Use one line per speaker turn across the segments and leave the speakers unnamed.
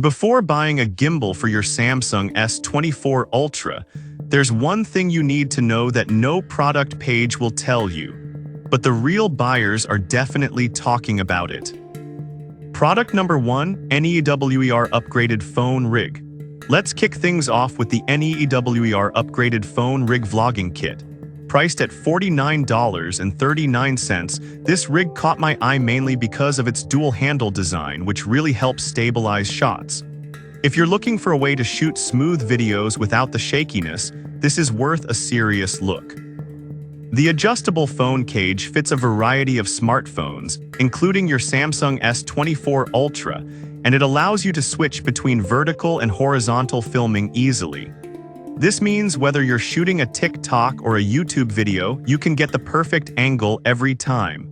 Before buying a gimbal for your Samsung S24 Ultra, there's one thing you need to know that no product page will tell you, but the real buyers are definitely talking about it. Product number 1, NEWER Upgraded Phone Rig. Let's kick things off with the NEWER Upgraded Phone Rig Vlogging Kit. Priced at $49.39, this rig caught my eye mainly because of its dual-handle design, which really helps stabilize shots. If you're looking for a way to shoot smooth videos without the shakiness, this is worth a serious look. The adjustable phone cage fits a variety of smartphones, including your Samsung S24 Ultra, and it allows you to switch between vertical and horizontal filming easily. This means whether you're shooting a TikTok or a YouTube video, you can get the perfect angle every time.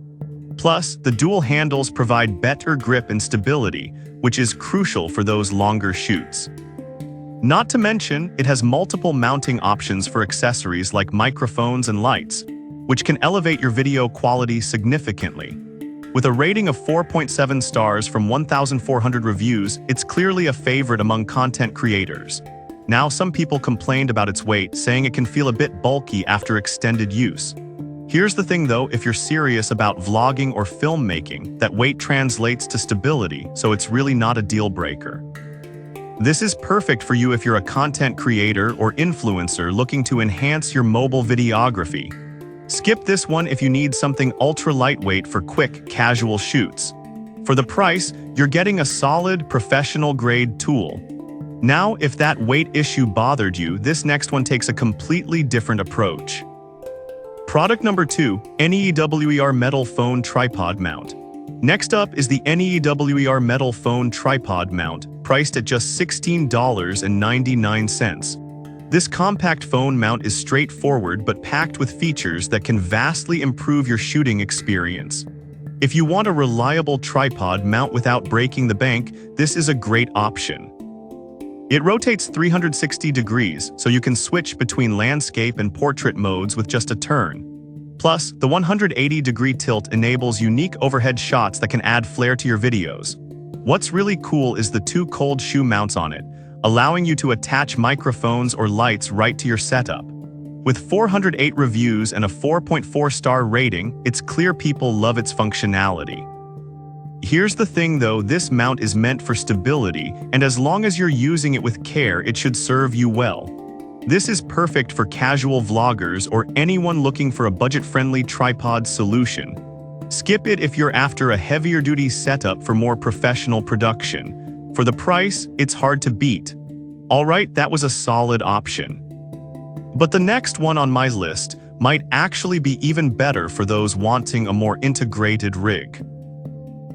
Plus, the dual handles provide better grip and stability, which is crucial for those longer shoots. Not to mention, it has multiple mounting options for accessories like microphones and lights, which can elevate your video quality significantly. With a rating of 4.7 stars from 1,400 reviews, it's clearly a favorite among content creators. Now, some people complained about its weight, saying it can feel a bit bulky after extended use. Here's the thing though, if you're serious about vlogging or filmmaking, that weight translates to stability, so it's really not a deal breaker. This is perfect for you if you're a content creator or influencer looking to enhance your mobile videography. Skip this one if you need something ultra lightweight for quick, casual shoots. For the price, you're getting a solid, professional-grade tool. Now, if that weight issue bothered you, this next one takes a completely different approach. Product number 2, NEWER Metal Phone Tripod Mount. Next up is the NEWER Metal Phone Tripod Mount, priced at just $16.99. This compact phone mount is straightforward but packed with features that can vastly improve your shooting experience. If you want a reliable tripod mount without breaking the bank, this is a great option. It rotates 360 degrees, so you can switch between landscape and portrait modes with just a turn. Plus, the 180-degree tilt enables unique overhead shots that can add flair to your videos. What's really cool is the 2 cold shoe mounts on it, allowing you to attach microphones or lights right to your setup. With 408 reviews and a 4.4-star rating, it's clear people love its functionality. Here's the thing though, this mount is meant for stability, and as long as you're using it with care, it should serve you well. This is perfect for casual vloggers or anyone looking for a budget-friendly tripod solution. Skip it if you're after a heavier-duty setup for more professional production. For the price, it's hard to beat. Alright, that was a solid option. But the next one on my list might actually be even better for those wanting a more integrated rig.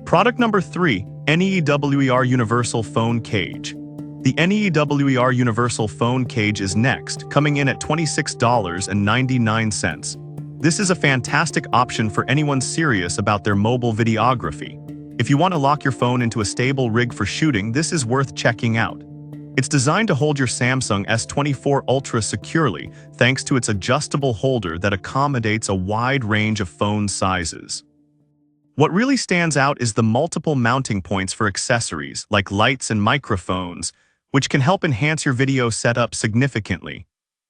Product number 3, NEWER Universal Phone Cage. The NEWER Universal Phone Cage is next, coming in at $26.99. This is a fantastic option for anyone serious about their mobile videography. If you want to lock your phone into a stable rig for shooting, this is worth checking out. It's designed to hold your Samsung S24 Ultra securely, thanks to its adjustable holder that accommodates a wide range of phone sizes. What really stands out is the multiple mounting points for accessories like lights and microphones, which can help enhance your video setup significantly.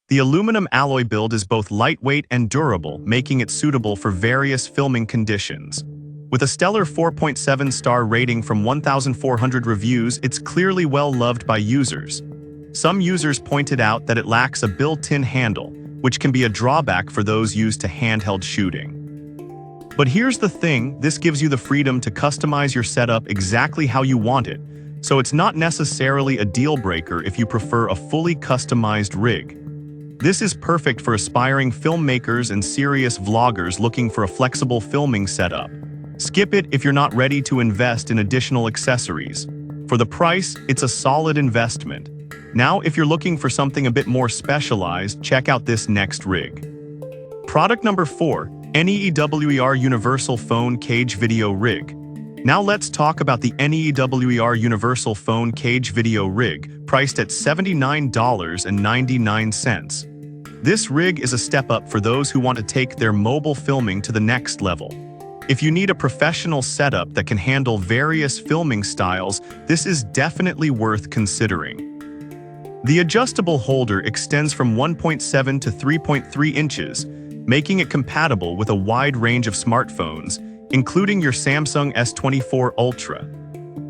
The aluminum alloy build is both lightweight and durable, making it suitable for various filming conditions. With a stellar 4.7-star rating from 1,400 reviews, it's clearly well-loved by users. Some users pointed out that it lacks a built-in handle, which can be a drawback for those used to handheld shooting. But here's the thing, this gives you the freedom to customize your setup exactly how you want it, so it's not necessarily a deal breaker if you prefer a fully customized rig. This is perfect for aspiring filmmakers and serious vloggers looking for a flexible filming setup. Skip it if you're not ready to invest in additional accessories. For the price, it's a solid investment. Now, if you're looking for something a bit more specialized, check out this next rig. Product number 4, NEWER Universal Phone Cage Video Rig. Now let's talk about the NEWER Universal Phone Cage Video Rig, priced at $79.99. This rig is a step up for those who want to take their mobile filming to the next level. If you need a professional setup that can handle various filming styles, this is definitely worth considering. The adjustable holder extends from 1.7 to 3.3 inches, making it compatible with a wide range of smartphones, including your Samsung S24 Ultra.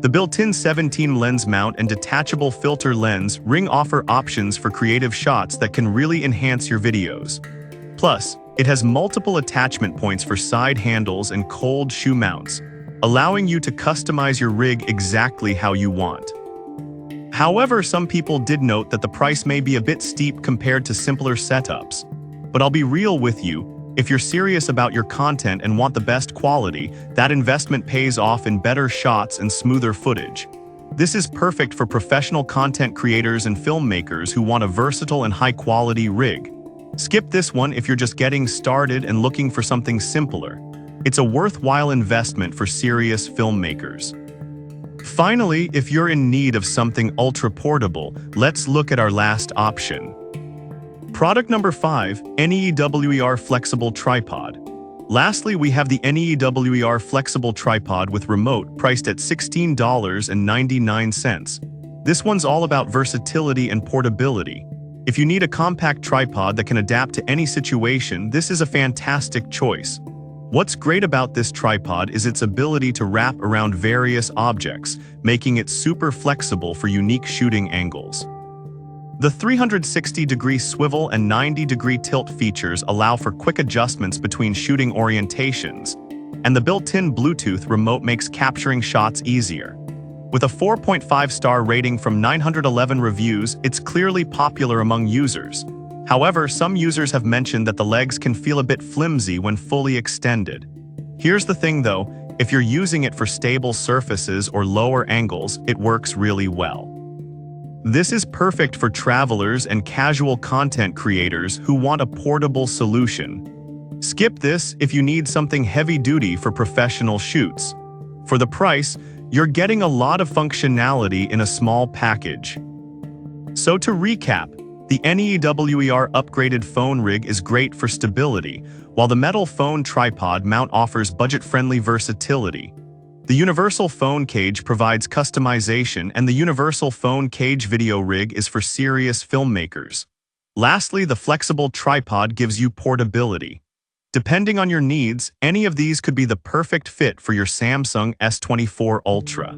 The built-in 17 lens mount and detachable filter lens ring offer options for creative shots that can really enhance your videos. Plus, it has multiple attachment points for side handles and cold shoe mounts, allowing you to customize your rig exactly how you want. However, some people did note that the price may be a bit steep compared to simpler setups. But I'll be real with you, if you're serious about your content and want the best quality, that investment pays off in better shots and smoother footage. This is perfect for professional content creators and filmmakers who want a versatile and high-quality rig. Skip this one if you're just getting started and looking for something simpler. It's a worthwhile investment for serious filmmakers. Finally, if you're in need of something ultra-portable, let's look at our last option. Product number 5, NEWER Flexible Tripod. Lastly, we have the NEWER Flexible Tripod with remote, priced at $16.99. This one's all about versatility and portability. If you need a compact tripod that can adapt to any situation, this is a fantastic choice. What's great about this tripod is its ability to wrap around various objects, making it super flexible for unique shooting angles. The 360-degree swivel and 90-degree tilt features allow for quick adjustments between shooting orientations, and the built-in Bluetooth remote makes capturing shots easier. With a 4.5-star rating from 911 reviews, it's clearly popular among users. However, some users have mentioned that the legs can feel a bit flimsy when fully extended. Here's the thing though, if you're using it for stable surfaces or lower angles, it works really well. This is perfect for travelers and casual content creators who want a portable solution. Skip this if you need something heavy-duty for professional shoots. For the price, you're getting a lot of functionality in a small package. So to recap, the NEWER upgraded phone rig is great for stability, while the metal phone tripod mount offers budget-friendly versatility. The universal phone cage provides customization, and the universal phone cage video rig is for serious filmmakers. Lastly, the flexible tripod gives you portability. Depending on your needs, any of these could be the perfect fit for your Samsung S24 Ultra.